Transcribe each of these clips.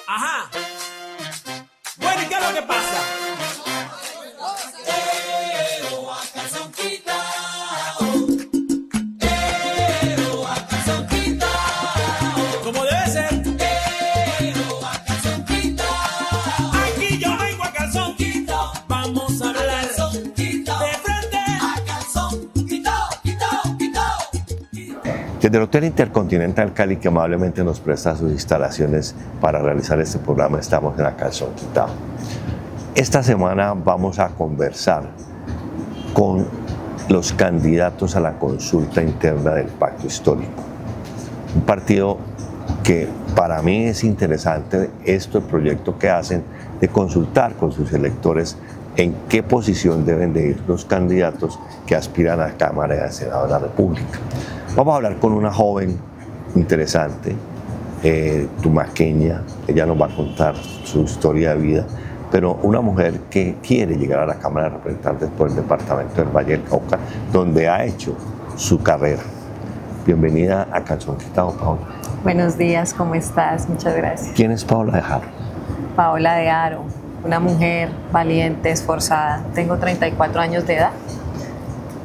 Ajá. Bueno, ¿y qué es lo que pasa? Como debe ser. Aquí yo vengo a calzón quito. Vamos a hablar de frente a calzón quito. Desde el Hotel Intercontinental Cali, que amablemente nos presta sus instalaciones para realizar este programa, estamos en la Calzón Quitao. Esta semana vamos a conversar con los candidatos a la consulta interna del Pacto Histórico. Un partido que para mí es interesante, el proyecto que hacen de consultar con sus electores en qué posición deben de ir los candidatos que aspiran a la Cámara y al Senado de la República. Vamos a hablar con una joven interesante, tumaqueña. Ella nos va a contar su historia de vida, pero una mujer que quiere llegar a la Cámara de Representantes por el departamento del Valle del Cauca, donde ha hecho su carrera. Bienvenida a Calzón Quitao, Paola. Buenos días, ¿cómo estás? Muchas gracias. ¿Quién es Paola de Haro? Paola de Haro, una mujer valiente, esforzada. Tengo 34 años de edad.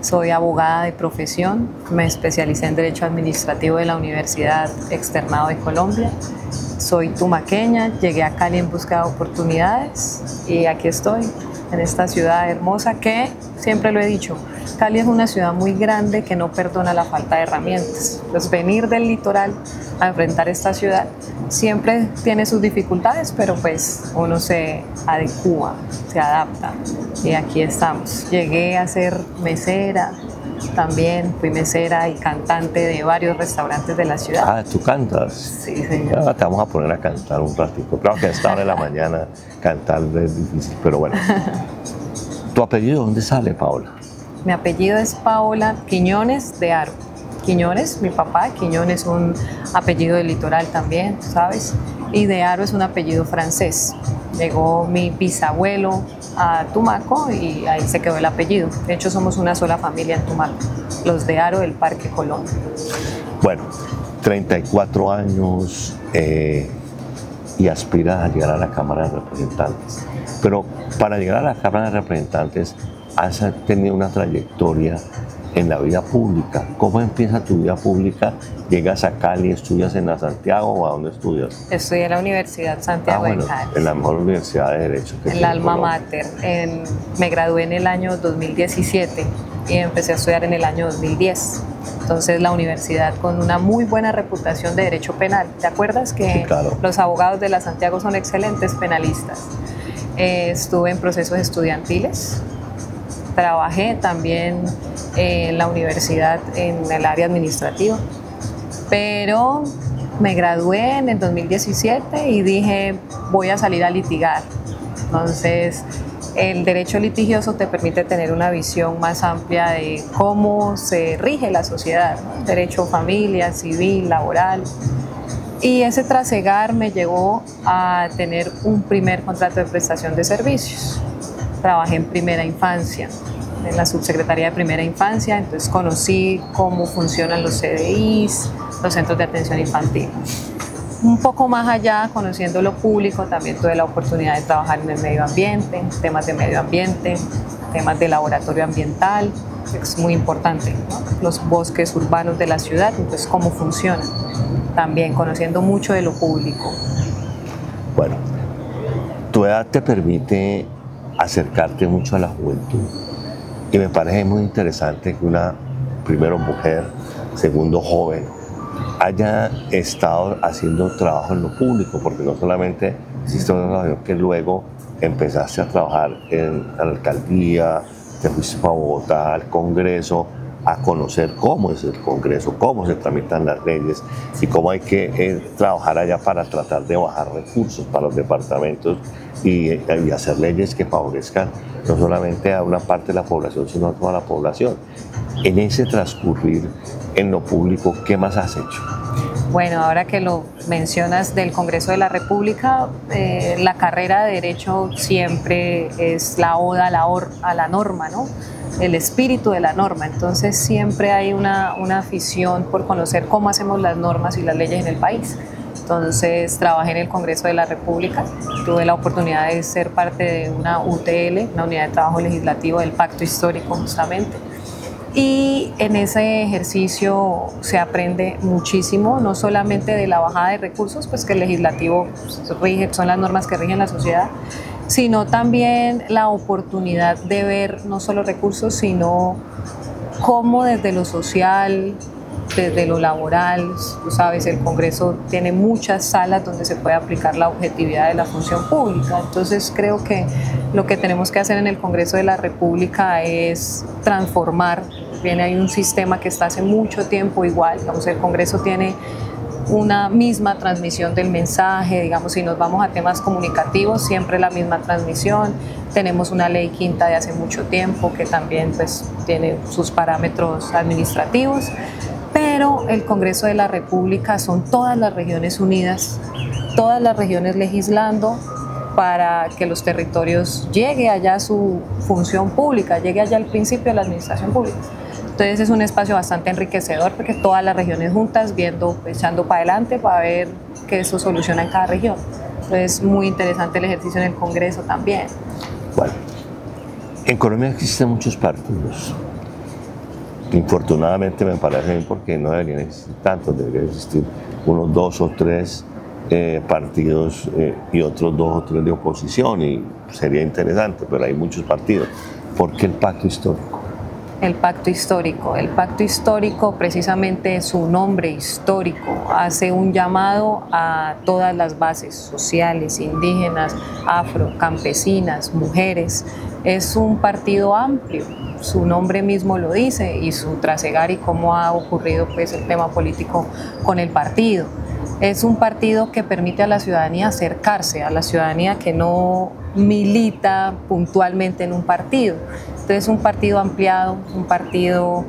Soy abogada de profesión, me especialicé en Derecho Administrativo de la Universidad Externado de Colombia. Soy tumaqueña, llegué a Cali en busca de oportunidades y aquí estoy, en esta ciudad hermosa que, siempre lo he dicho, Cali es una ciudad muy grande que no perdona la falta de herramientas. Pues venir del litoral a enfrentar esta ciudad siempre tiene sus dificultades, pero pues uno se adecúa, se adapta y aquí estamos. Llegué a ser mesera, también fui mesera y cantante de varios restaurantes de la ciudad. Ah, ¿tú cantas? Sí, señor. Ya, te vamos a poner a cantar un ratito. Claro que a esta hora de la mañana cantar es difícil, pero bueno. ¿Tu apellido dónde sale, Paola? Mi apellido es Paola Quiñones de Haro. Quiñones, mi papá, Quiñones es un apellido del litoral también, ¿sabes? Y de Haro es un apellido francés. Llegó mi bisabuelo a Tumaco y ahí se quedó el apellido. De hecho, somos una sola familia en Tumaco, los de Haro del Parque Colón. Bueno, 34 años y aspiras a llegar a la Cámara de Representantes. Pero para llegar a la Cámara de Representantes has tenido una trayectoria en la vida pública. ¿Cómo empieza tu vida pública? ¿Llegas a Cali, estudias en la Santiago o a dónde estudias? Estudié en la Universidad Santiago de Cali. En la mejor universidad de Derecho que en la alma mater. Me gradué en el año 2017 y empecé a estudiar en el año 2010. Entonces la universidad con una muy buena reputación de derecho penal. ¿Te acuerdas que sí, claro, los abogados de la Santiago son excelentes penalistas? Estuve en procesos estudiantiles. Trabajé también en la universidad en el área administrativa, pero me gradué en el 2017 y dije voy a salir a litigar. Entonces el derecho litigioso te permite tener una visión más amplia de cómo se rige la sociedad, ¿no? Derecho, familia, civil, laboral. Y ese trasegar me llevó a tener un primer contrato de prestación de servicios. Trabajé en primera infancia, en la subsecretaría de primera infancia, entonces conocí cómo funcionan los CDIs, los centros de atención infantil. Un poco más allá, conociendo lo público, también tuve la oportunidad de trabajar en el medio ambiente, temas de medio ambiente, temas de laboratorio ambiental, que es muy importante, ¿no? Los bosques urbanos de la ciudad, entonces cómo funcionan. También conociendo mucho de lo público. Bueno, tu edad te permite acercarte mucho a la juventud y me parece muy interesante que una, primero mujer, segundo joven, haya estado haciendo trabajo en lo público, porque no solamente hiciste una relación que luego empezaste a trabajar en la alcaldía, te fuiste para Bogotá, al Congreso, a conocer cómo es el Congreso, cómo se tramitan las leyes y cómo hay que trabajar allá para tratar de bajar recursos para los departamentos y hacer leyes que favorezcan no solamente a una parte de la población, sino a toda la población. En ese transcurrir en lo público, ¿qué más has hecho? Bueno, ahora que lo mencionas del Congreso de la República, la carrera de Derecho siempre es la oda a la norma, ¿no? El espíritu de la norma. Entonces siempre hay una afición por conocer cómo hacemos las normas y las leyes en el país. Entonces trabajé en el Congreso de la República, tuve la oportunidad de ser parte de una UTL, una unidad de trabajo legislativo del Pacto Histórico justamente. Y en ese ejercicio se aprende muchísimo, no solamente de la bajada de recursos, pues que el legislativo rige, son las normas que rigen la sociedad, sino también la oportunidad de ver no solo recursos, sino cómo desde lo social, desde lo laboral, tú sabes, el Congreso tiene muchas salas donde se puede aplicar la objetividad de la función pública. Entonces creo que lo que tenemos que hacer en el Congreso de la República es transformar. Bien, hay un sistema que está hace mucho tiempo igual, digamos, el Congreso tiene una misma transmisión del mensaje, digamos, si nos vamos a temas comunicativos, siempre la misma transmisión. Tenemos una ley quinta de hace mucho tiempo que también pues tiene sus parámetros administrativos, pero el Congreso de la República son todas las regiones unidas, todas las regiones legislando para que los territorios llegue allá su función pública, llegue allá el principio de la administración pública. Entonces es un espacio bastante enriquecedor porque todas las regiones juntas viendo, echando para adelante para ver qué eso soluciona en cada región. Entonces muy interesante el ejercicio en el Congreso también. Bueno, en Colombia existen muchos partidos. Infortunadamente me parece bien porque no deberían existir tantos, deberían existir unos 2 o 3 partidos y otros 2 o 3 de oposición y sería interesante, pero hay muchos partidos. ¿Por qué el pacto histórico? El pacto histórico, precisamente su nombre histórico, hace un llamado a todas las bases sociales, indígenas, afro, campesinas, mujeres. Es un partido amplio, su nombre mismo lo dice, y su trasegar y cómo ha ocurrido pues, el tema político con el partido. Es un partido que permite a la ciudadanía acercarse, a la ciudadanía que no milita puntualmente en un partido. Entonces es un partido ampliado, un partido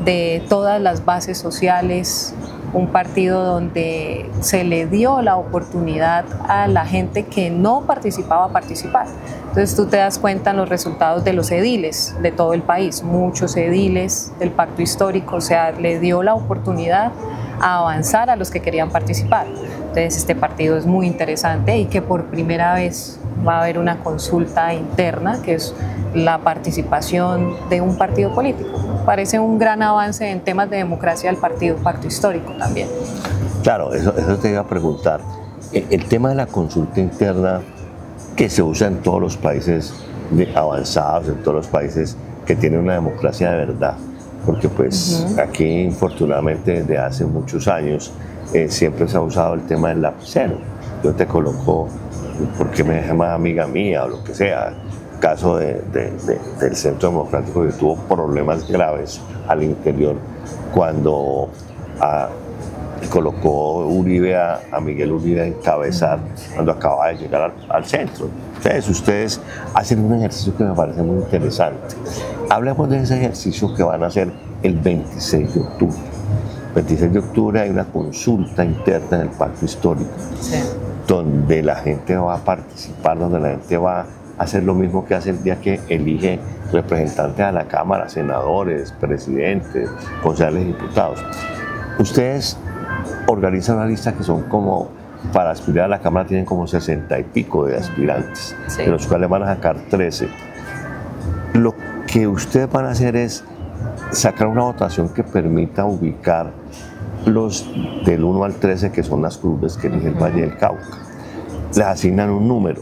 de todas las bases sociales, un partido donde se le dio la oportunidad a la gente que no participaba a participar. Entonces tú te das cuenta en los resultados de los ediles de todo el país, muchos ediles del pacto histórico, o sea, le dio la oportunidad a avanzar a los que querían participar. Entonces este partido es muy interesante y que por primera vez va a haber una consulta interna, que es la participación de un partido político. Parece un gran avance en temas de democracia del partido pacto histórico también. Claro, eso te iba a preguntar. El tema de la consulta interna que se usa en todos los países avanzados, en todos los países que tienen una democracia de verdad, porque pues aquí infortunadamente desde hace muchos años siempre se ha usado el tema del lapicero. Yo te coloco porque me llamas amiga mía o lo que sea. Caso del Centro Democrático que tuvo problemas graves al interior cuando colocó Uribe a Miguel Uribe a encabezar cuando acababa de llegar al centro. Entonces ustedes hacen un ejercicio que me parece muy interesante. Hablemos de ese ejercicio que van a hacer el 26 de octubre. El 26 de octubre hay una consulta interna en el pacto histórico, sí, donde la gente va a participar, donde la gente va a hacer lo mismo que hace el día que elige representantes a la Cámara, senadores, presidentes, concejales, diputados. Ustedes organizan una lista que son como, para aspirar a la Cámara tienen como 60 y pico de aspirantes, sí, de los cuales van a sacar 13. Lo que ustedes van a hacer es sacar una votación que permita ubicar los del 1 al 13, que son las curules que elige el Valle del Cauca. Les asignan un número.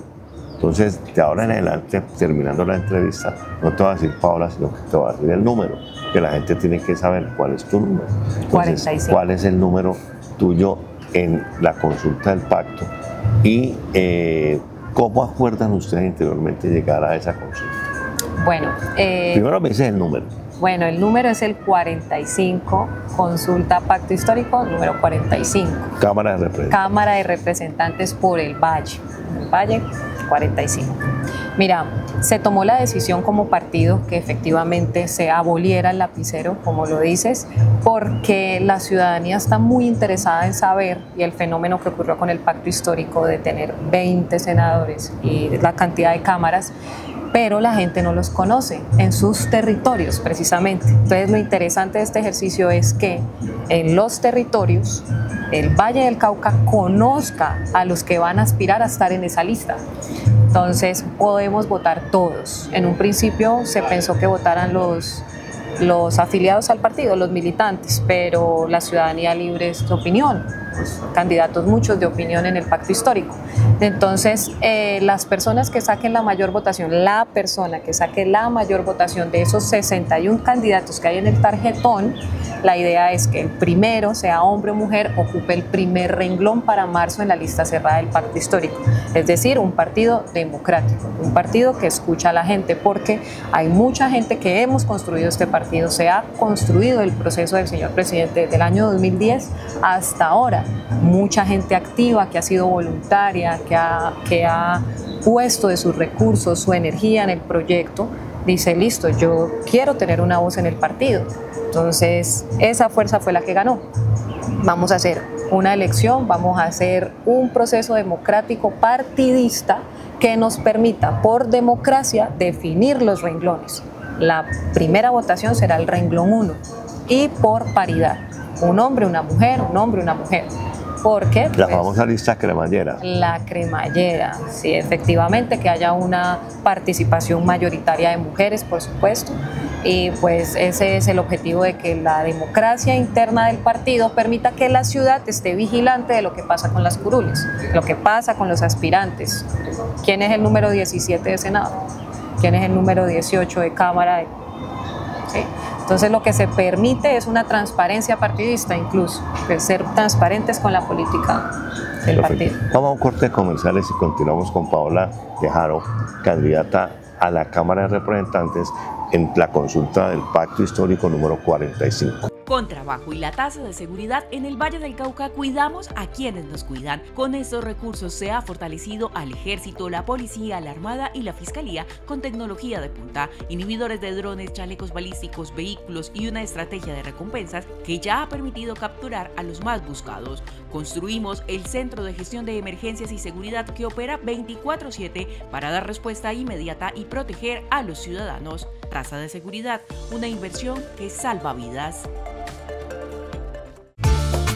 Entonces, de ahora en adelante, terminando la entrevista, no te va a decir Paola, sino que te va a decir el número, que la gente tiene que saber cuál es tu número. Entonces, 45. ¿Cuál es el número tuyo en la consulta del pacto? Y ¿cómo acuerdan ustedes interiormente llegar a esa consulta? Bueno, primero me dices el número. Bueno, el número es el 45, consulta pacto histórico número 45. Cámara de Representantes. Cámara de Representantes por el Valle. El Valle 45. Mira, se tomó la decisión como partido que efectivamente se aboliera el lapicero, como lo dices, porque la ciudadanía está muy interesada en saber, y el fenómeno que ocurrió con el pacto histórico de tener 20 senadores y la cantidad de cámaras, pero la gente no los conoce en sus territorios precisamente. Entonces lo interesante de este ejercicio es que en los territorios el Valle del Cauca conozca a los que van a aspirar a estar en esa lista. Entonces podemos votar todos. En un principio se pensó que votaran los afiliados al partido, los militantes, pero la ciudadanía libre es de opinión, pues, candidatos muchos de opinión en el pacto histórico. Entonces, las personas que saquen la mayor votación, la persona que saque la mayor votación de esos 61 candidatos que hay en el tarjetón, la idea es que el primero, sea hombre o mujer, ocupe el primer renglón para marzo en la lista cerrada del pacto histórico. Es decir, un partido democrático, un partido que escucha a la gente, porque hay mucha gente que hemos construido este partido, se ha construido el proceso del señor presidente desde el año 2010 hasta ahora. Mucha gente activa que ha sido voluntaria, que ha puesto de sus recursos, su energía en el proyecto, dice, listo, yo quiero tener una voz en el partido. Entonces, esa fuerza fue la que ganó. Vamos a hacer una elección, vamos a hacer un proceso democrático partidista que nos permita, por democracia, definir los renglones. La primera votación será el renglón 1 y por paridad, un hombre, una mujer, un hombre, una mujer. ¿Por qué? La famosa lista cremallera. La cremallera, sí, efectivamente, que haya una participación mayoritaria de mujeres, por supuesto, y pues ese es el objetivo, de que la democracia interna del partido permita que la ciudad esté vigilante de lo que pasa con las curules, lo que pasa con los aspirantes. ¿Quién es el número 17 de Senado? ¿Quién es el número 18 de Cámara? ¿Sí? Entonces lo que se permite es una transparencia partidista, incluso, ser transparentes con la política del partido. Vamos a un corte de comerciales y continuamos con Paola Tejaro, candidata a la Cámara de Representantes en la consulta del Pacto Histórico número 45. Con trabajo y la tasa de seguridad en el Valle del Cauca, cuidamos a quienes nos cuidan. Con estos recursos se ha fortalecido al Ejército, la Policía, la Armada y la Fiscalía con tecnología de punta, inhibidores de drones, chalecos balísticos, vehículos y una estrategia de recompensas que ya ha permitido capturar a los más buscados. Construimos el Centro de Gestión de Emergencias y Seguridad que opera 24/7 para dar respuesta inmediata y proteger a los ciudadanos. Tasa de seguridad, una inversión que salva vidas.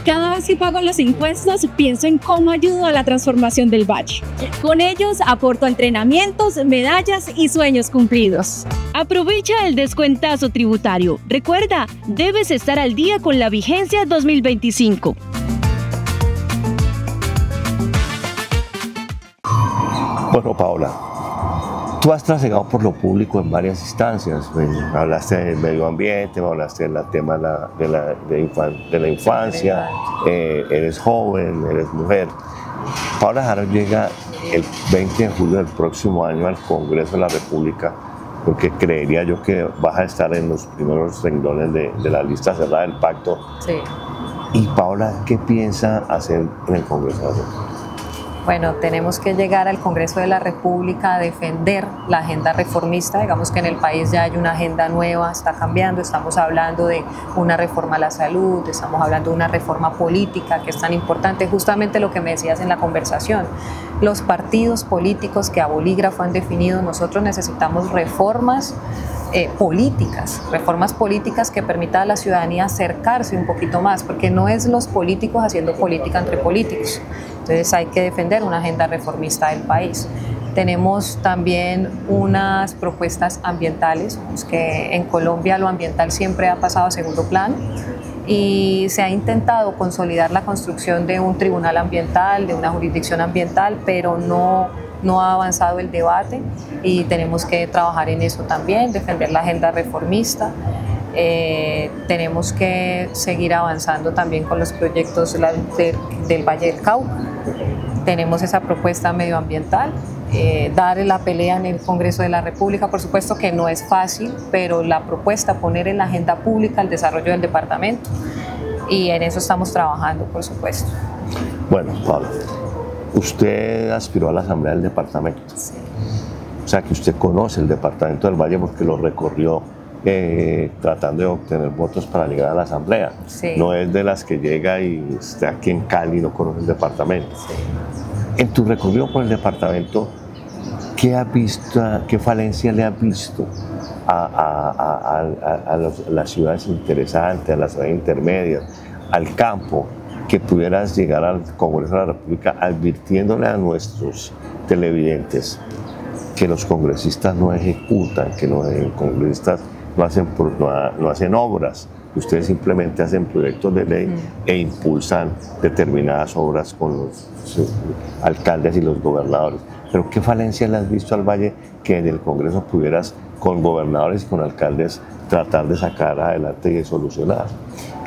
Cada vez que pago los impuestos, pienso en cómo ayudo a la transformación del Valle. Con ellos aporto entrenamientos, medallas y sueños cumplidos. Aprovecha el descuentazo tributario. Recuerda, debes estar al día con la vigencia 2025. Bueno, Paola, tú has trasegado por lo público en varias instancias. Hablaste del medio ambiente, hablaste del tema de la infancia, eres joven, eres mujer. Paola Tejaro llega el 20 de julio del próximo año al Congreso de la República, porque creería yo que vas a estar en los primeros renglones de la lista cerrada del pacto. Sí. Y Paola, ¿qué piensa hacer en el Congreso de la República? Bueno, tenemos que llegar al Congreso de la República a defender la agenda reformista. Digamos que en el país ya hay una agenda nueva, está cambiando, estamos hablando de una reforma a la salud, estamos hablando de una reforma política que es tan importante, justamente lo que me decías en la conversación. Los partidos políticos que a bolígrafo han definido, nosotros necesitamos reformas políticas que permitan a la ciudadanía acercarse un poquito más, porque no es los políticos haciendo política entre políticos. Entonces hay que defender una agenda reformista del país. Tenemos también unas propuestas ambientales, pues que en Colombia lo ambiental siempre ha pasado a segundo plano y se ha intentado consolidar la construcción de un tribunal ambiental, de una jurisdicción ambiental, pero no ha avanzado el debate y tenemos que trabajar en eso también, defender la agenda reformista. Tenemos que seguir avanzando también con los proyectos del Valle del Cauca. Tenemos esa propuesta medioambiental, dar la pelea en el Congreso de la República, por supuesto que no es fácil, pero la propuesta, poner en la agenda pública el desarrollo del departamento, y en eso estamos trabajando, por supuesto. Bueno, Pablo, usted aspiró a la Asamblea del Departamento. Sí. O sea que usted conoce el Departamento del Valle porque lo recorrió tratando de obtener votos para llegar a la Asamblea. Sí. No es de las que llega y está aquí en Cali y no conoce el departamento. Sí. En tu recorrido por el departamento, ¿qué has visto, qué falencia le has visto a las ciudades interesantes, a las ciudades intermedias, al campo, que pudieras llegar al Congreso de la República advirtiéndole a nuestros televidentes que los congresistas no ejecutan, que los congresistas no hacen obras, que ustedes simplemente hacen proyectos de ley e impulsan determinadas obras con los alcaldes y los gobernadores? Pero ¿qué falencias le has visto al Valle que en el Congreso pudieras con gobernadores y con alcaldes tratar de sacar adelante y de solucionar?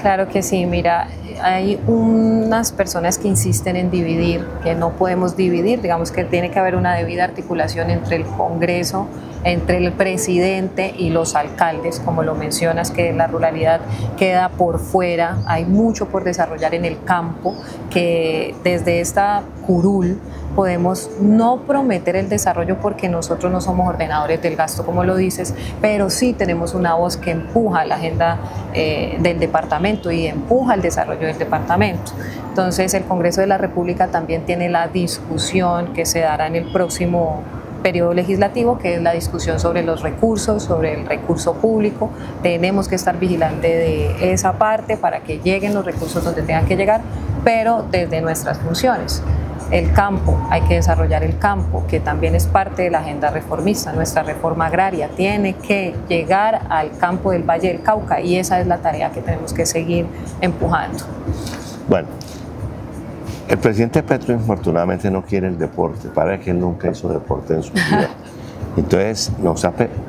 Claro que sí, mira, hay unas personas que insisten en dividir, que no podemos dividir, digamos que tiene que haber una debida articulación entre el Congreso, entre el presidente y los alcaldes, como lo mencionas, que la ruralidad queda por fuera, hay mucho por desarrollar en el campo, que desde esta curul podemos no prometer el desarrollo porque nosotros no somos ordenadores del gasto, como lo dices, pero sí tenemos una voz que empuja la agenda del departamento y empuja el desarrollo del departamento. Entonces el Congreso de la República también tiene la discusión que se dará en el próximo periodo legislativo, que es la discusión sobre los recursos, sobre el recurso público. Tenemos que estar vigilantes de esa parte para que lleguen los recursos donde tengan que llegar, pero desde nuestras funciones. El campo, hay que desarrollar el campo, que también es parte de la agenda reformista. Nuestra reforma agraria tiene que llegar al campo del Valle del Cauca y esa es la tarea que tenemos que seguir empujando. Bueno, el presidente Petro infortunadamente no quiere el deporte, parece que él nunca hizo deporte en su vida. Entonces,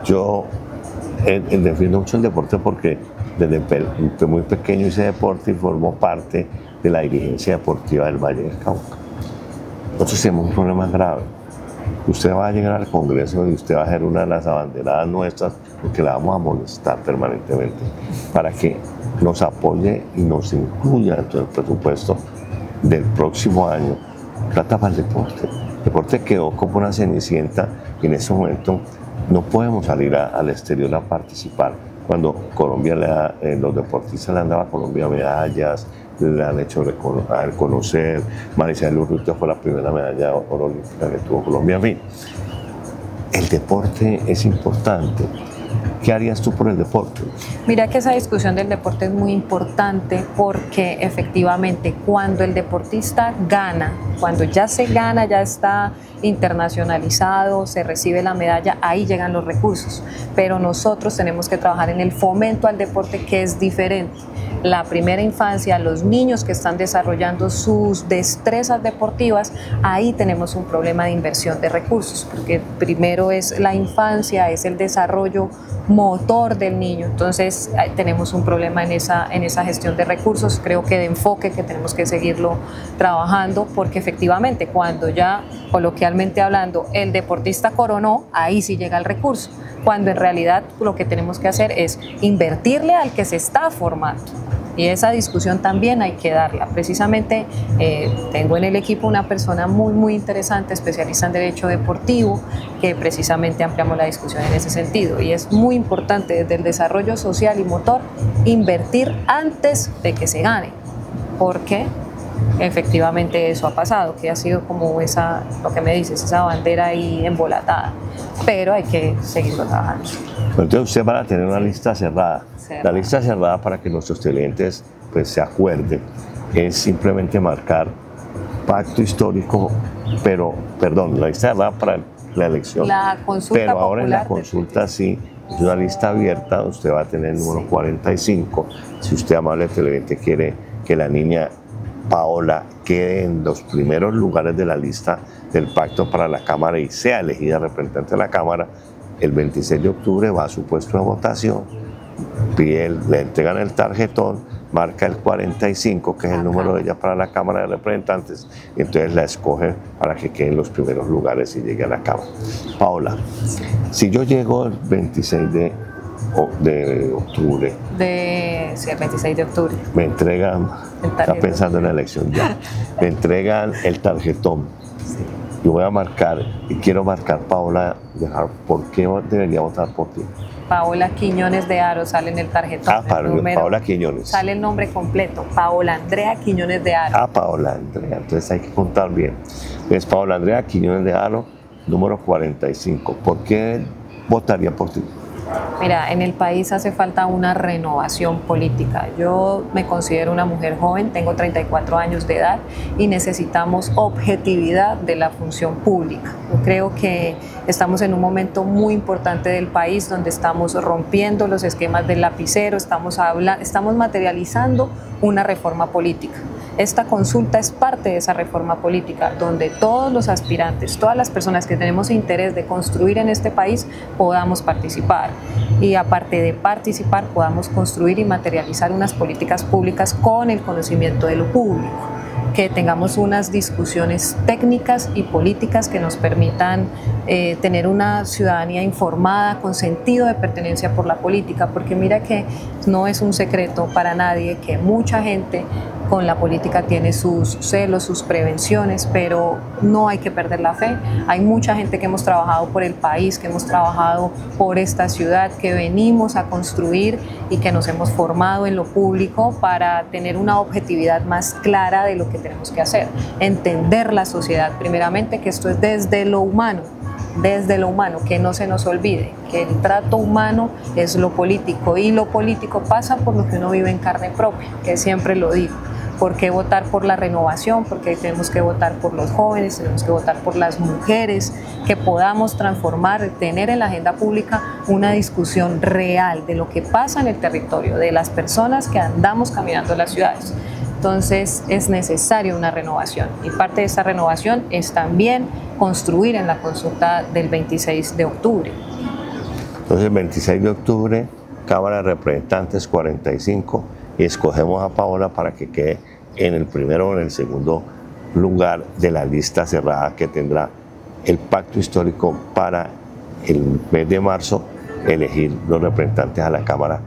yo defiendo mucho el deporte porque desde muy pequeño hice deporte y formó parte de la dirigencia deportiva del Valle del Cauca. Nosotros tenemos un problema grave. Usted va a llegar al Congreso y usted va a ser una de las abanderadas nuestras porque la vamos a molestar permanentemente para que nos apoye y nos incluya dentro del presupuesto del próximo año plata para el deporte. El deporte quedó como una cenicienta y en ese momento no podemos salir al exterior a participar. Cuando Colombia los deportistas le han dado a Colombia medallas, le han hecho reconocer, Maricel Urrutia fue la primera medalla olímpica que tuvo Colombia. En fin, el deporte es importante. ¿Qué harías tú por el deporte? Mira que esa discusión del deporte es muy importante porque efectivamente cuando el deportista gana, cuando ya se gana, ya está internacionalizado, se recibe la medalla, ahí llegan los recursos. Pero nosotros tenemos que trabajar en el fomento al deporte, que es diferente. La primera infancia, los niños que están desarrollando sus destrezas deportivas, ahí tenemos un problema de inversión de recursos, porque primero es la infancia, es el desarrollo motor del niño. Entonces tenemos un problema en esa gestión de recursos, creo que de enfoque, que tenemos que seguirlo trabajando, porque efectivamente cuando ya, coloquialmente hablando, el deportista coronó, ahí sí llega el recurso, cuando en realidad lo que tenemos que hacer es invertirle al que se está formando. Y esa discusión también hay que darla. Precisamente tengo en el equipo una persona muy interesante, especialista en derecho deportivo, que precisamente ampliamos la discusión en ese sentido. Y es muy importante desde el desarrollo social y motor invertir antes de que se gane, porque efectivamente eso ha pasado, que ha sido como lo que me dices, esa bandera ahí embolatada, pero hay que seguirlo trabajando. Entonces usted va a tener una lista cerrada. La lista cerrada, para que nuestros clientes pues, se acuerden, es simplemente marcar pacto histórico, la lista cerrada para la elección. La consulta pero ahora popular, en la consulta sí, es una lista abierta, usted va a tener el número 45. Si usted, amable televidente, quiere que la niña Paola quede en los primeros lugares de la lista del pacto para la Cámara y sea elegida representante de la Cámara, el 26 de octubre va a su puesto de votación, le entregan el tarjetón, marca el 45, que es el número de ella para la Cámara de Representantes, y entonces la escoge para que quede en los primeros lugares y llegue a la Cámara. Paola, si yo llego el 26 de octubre. Sí, el 26 de octubre. Me entregan, está pensando en la elección ya, me entregan el tarjetón. Sí. Yo voy a marcar, y quiero marcar Paola, ¿por qué debería votar por ti? Paola Quiñones de Haro sale en el tarjetón. Paola Quiñones. Sale el nombre completo, Paola Andrea Quiñones de Haro. Paola Andrea, entonces hay que contar bien. Es Paola Andrea Quiñones de Haro, número 45. ¿Por qué votaría por ti? Mira, en el país hace falta una renovación política. Yo me considero una mujer joven, tengo 34 años de edad y necesitamos objetividad de la función pública. Yo creo que estamos en un momento muy importante del país donde estamos rompiendo los esquemas del lapicero, estamos materializando una reforma política. Esta consulta es parte de esa reforma política donde todos los aspirantes, todas las personas que tenemos interés de construir en este país podamos participar y aparte de participar podamos construir y materializar unas políticas públicas con el conocimiento de lo público, que tengamos unas discusiones técnicas y políticas que nos permitan tener una ciudadanía informada con sentido de pertenencia por la política, porque mira que no es un secreto para nadie que mucha gente con la política tiene sus celos, sus prevenciones, pero no hay que perder la fe. Hay mucha gente que hemos trabajado por el país, que hemos trabajado por esta ciudad, que venimos a construir y que nos hemos formado en lo público para tener una objetividad más clara de lo que tenemos que hacer. Entender la sociedad, primeramente, que esto es desde lo humano, que no se nos olvide, que el trato humano es lo político y lo político pasa por lo que uno vive en carne propia, que siempre lo digo. ¿Por qué votar por la renovación? Porque tenemos que votar por los jóvenes, tenemos que votar por las mujeres, que podamos transformar, tener en la agenda pública una discusión real de lo que pasa en el territorio, de las personas que andamos caminando en las ciudades. Entonces es necesaria una renovación y parte de esa renovación es también construir en la consulta del 26 de octubre. Entonces el 26 de octubre, Cámara de Representantes 45, y escogemos a Paola para que quede en el primero o en el segundo lugar de la lista cerrada que tendrá el pacto histórico para el mes de marzo elegir los representantes a la Cámara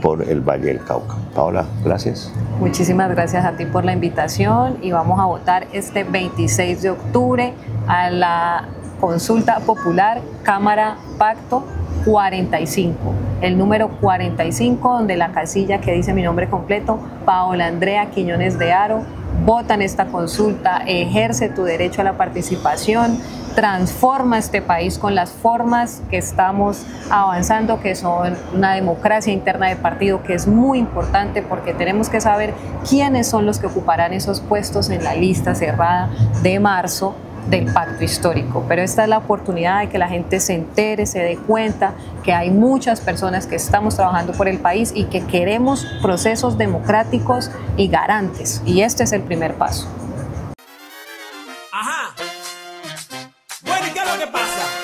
por el Valle del Cauca. Paola, gracias. Muchísimas gracias a ti por la invitación y vamos a votar este 26 de octubre a la consulta popular Cámara Pacto 45, el número 45, donde la casilla que dice mi nombre completo, Paola Andrea Quiñones de Haro. Vota en esta consulta, ejerce tu derecho a la participación, transforma este país con las formas que estamos avanzando, que son una democracia interna de partido, que es muy importante porque tenemos que saber quiénes son los que ocuparán esos puestos en la lista cerrada de marzo del pacto histórico, pero esta es la oportunidad de que la gente se entere, se dé cuenta que hay muchas personas que estamos trabajando por el país y que queremos procesos democráticos y garantes, y este es el primer paso. Ajá. Bueno, ¿y qué es lo que pasa?